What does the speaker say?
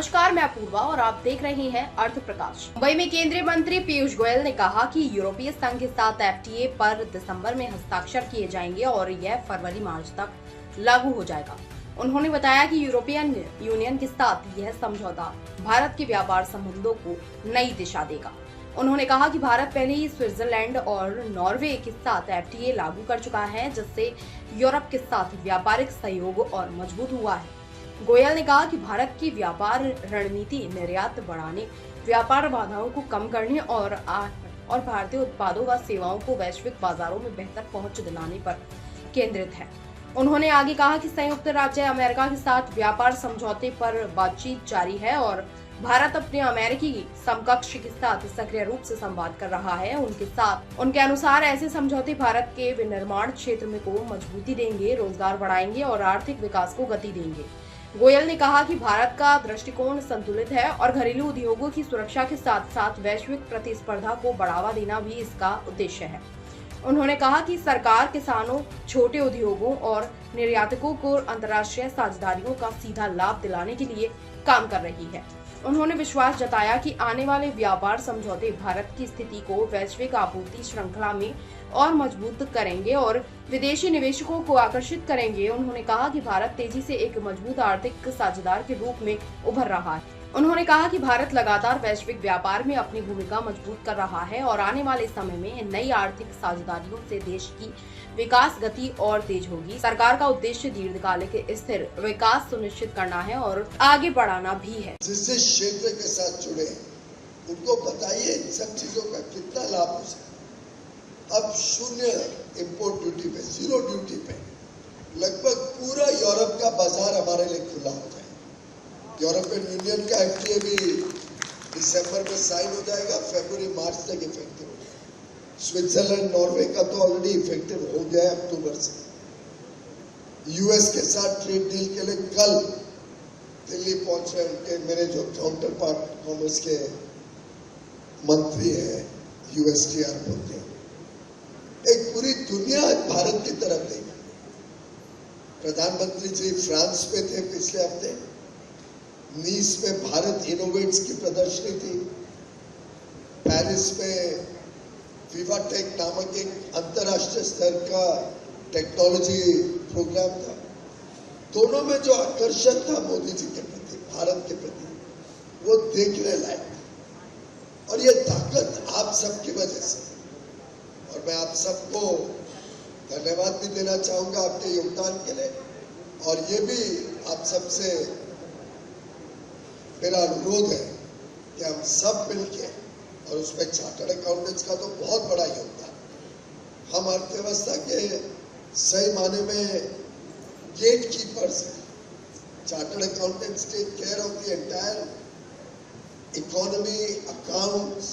नमस्कार, मैं अपूर्वा और आप देख रहे हैं अर्थ प्रकाश। मुंबई में केंद्रीय मंत्री पीयूष गोयल ने कहा कि यूरोपीय संघ के साथ एफटीए पर दिसंबर में हस्ताक्षर किए जाएंगे और यह फरवरी मार्च तक लागू हो जाएगा। उन्होंने बताया कि यूरोपियन यूनियन के साथ यह समझौता भारत के व्यापार संबंधों को नई दिशा देगा। उन्होंने कहा कि भारत पहले ही स्विट्जरलैंड और नॉर्वे के साथ एफटीए लागू कर चुका है, जिससे यूरोप के साथ व्यापारिक सहयोग और मजबूत हुआ है। गोयल ने कहा कि भारत की व्यापार रणनीति निर्यात बढ़ाने, व्यापार बाधाओं को कम करने और भारतीय उत्पादों व सेवाओं को वैश्विक बाजारों में बेहतर पहुंच दिलाने पर केंद्रित है। उन्होंने आगे कहा कि संयुक्त राज्य अमेरिका के साथ व्यापार समझौते पर बातचीत जारी है और भारत अपने अमेरिकी समकक्ष के साथ सक्रिय रूप से संवाद कर रहा है। उनके अनुसार ऐसे समझौते भारत के विनिर्माण क्षेत्र में को मजबूती देंगे, रोजगार बढ़ाएंगे और आर्थिक विकास को गति देंगे। गोयल ने कहा कि भारत का दृष्टिकोण संतुलित है और घरेलू उद्योगों की सुरक्षा के साथ साथ वैश्विक प्रतिस्पर्धा को बढ़ावा देना भी इसका उद्देश्य है। उन्होंने कहा कि सरकार किसानों, छोटे उद्योगों और निर्यातकों को अंतर्राष्ट्रीय साझेदारियों का सीधा लाभ दिलाने के लिए काम कर रही है। उन्होंने विश्वास जताया कि आने वाले व्यापार समझौते भारत की स्थिति को वैश्विक आपूर्ति श्रृंखला में और मजबूत करेंगे और विदेशी निवेशकों को आकर्षित करेंगे। उन्होंने कहा कि भारत तेजी से एक मजबूत आर्थिक साझेदार के रूप में उभर रहा है। उन्होंने कहा कि भारत लगातार वैश्विक व्यापार में अपनी भूमिका मजबूत कर रहा है और आने वाले समय में नई आर्थिक साझेदारियों से देश की विकास गति और तेज होगी। सरकार का उद्देश्य दीर्घकालिक स्थिर विकास सुनिश्चित करना है और आगे बढ़ाना भी है। जिस क्षेत्र के साथ जुड़े उनको बताइए इन सब चीजों का कितना लाभ हो सकता। अब 0 इम्पोर्ट ड्यूटी पे, 0 ड्यूटी पे लगभग पूरा यूरोप का बाजार हमारे लिए खुला हो जाए। यूरोपियन यूनियन का एफटीए भी दिसंबर में साइन हो जाएगा, फरवरी मार्च तक इफेक्टिव हो जाएगा। स्विट्जरलैंड, नॉर्वे का तो ऑलरेडी इफेक्टिव हो गया है अक्टूबर से। यूएस के साथ ट्रेड डील के लिए कल दिल्ली पहुंच रहे उनके मेरे जो काउंटर पार्ट कॉमर्स के मंत्री है, यूएसटीआर बोलते हैं। एक पूरी दुनिया भारत की तरफ देगी। प्रधानमंत्री जी फ्रांस में थे पिछले हफ्ते, नीस में भारत इनोवेट्स की प्रदर्शनी थी, पेरिस में विवाटेक नामक एक अंतर्राष्ट्रीय स्तर का टेक्नोलॉजी प्रोग्राम था। दोनों में जो आकर्षण था मोदी जी के प्रति, भारत के प्रति, वो देखने लायक था। और ये ताकत आप सबकी वजह से, और मैं आप सबको धन्यवाद भी देना चाहूंगा आपके योगदान के लिए। और ये भी आप सबसे मेरा अनुरोध है कि हम सब मिलके, और उसमें चार्टर्ड अकाउंटेंट्स का तो बहुत बड़ा योगदान, हम अर्थव्यवस्था के सही माने में गेट कीपर्स हैं। Chartered accountants take care of the entire economy, accounts,